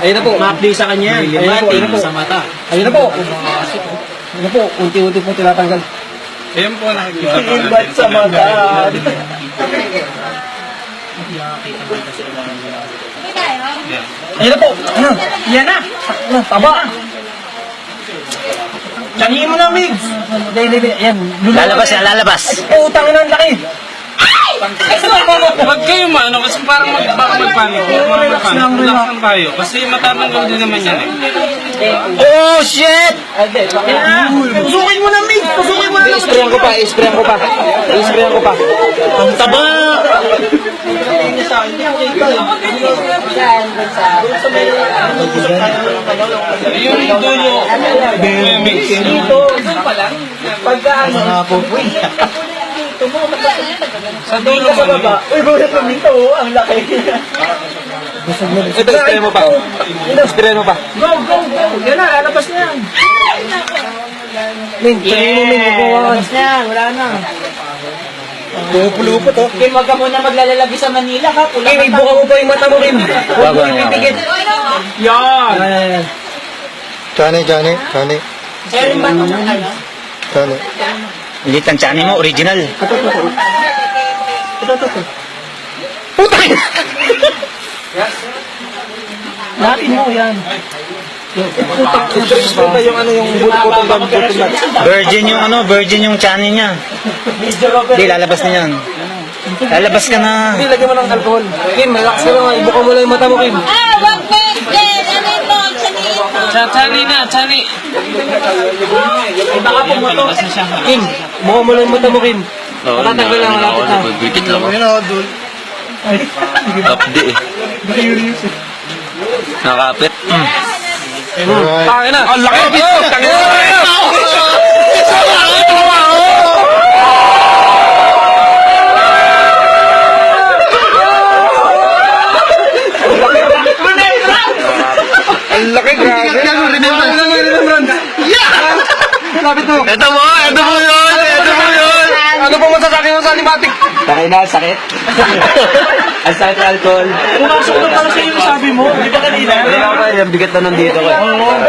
Ayun na po. Ma-update sa kanya. Ayun po. Sa mata. Ayun na po. Ayun na po. Unti-unti po tinatanggal. Ayun po, nakikita po Ibat sa mata. Ayun na po. Ayun. Yan na. Taba. Tangin mo na, Migs. Ayan. Lalabas yan, lalabas. Utang na ang laki. Huwag kayo maano kasi parang baka magpano. Relax lang tayo. Kasi matatanggal din naman yan eh. Oh, shit! Pusukin mo na, Migs. Pusukin mo na. I-sprayan ko pa. I-sprayan ko pa. I-sprayan ko pa. Ang taba! Yung dulo. Dito. Pagka ano. Sa dulo Sa baba. Uy, bulat lang dito. Ang laki. Ito, i-sprayan mo pa. I-sprayan mo pa. Go, go, go. Yan na, lalabas na yan. Min, tingin mo, Min. Lalabas na yan, wala na. Pupulo po to. Kim, wag ka muna maglalalabi sa Manila, ha? Kim, ibuka mo pa yung mata mo, Kim. Huwag mo yung pipigit. Yan. Ayan. Johnny. Sir, ba ito? Johnny. Hindi ang chani mo, original. Natin mo yan. Ito ba yung ano yung putong bag? Virgin yung chani niya. Hindi, lalabas na yan. Lalabas ka na. Hindi, lagyan mo ng alcohol. Kim, relax ka lang. Ibuka mo lang yung mata mo, Kim. Wag pwede. Ano ito? Saniin mo. Chani na, chani. Baka pumoto. Kim, buka mo lang yung mata mo, Kim. Matatanggal lang, malapit na. Bigit lang. Updi eh. Nakapit. Alright. Tangin na. Ang laki! Tangin na! Ang laki, grabe. Lapit mo. Ito mo yun! Ano pong masasabi mo sa animatic? Sakit na, sakit. Ang sakit ng alcohol. Pumasok na pala sa iyo sabi mo. Di ba kanina? Kaya pa, yung bigat na nandito ko.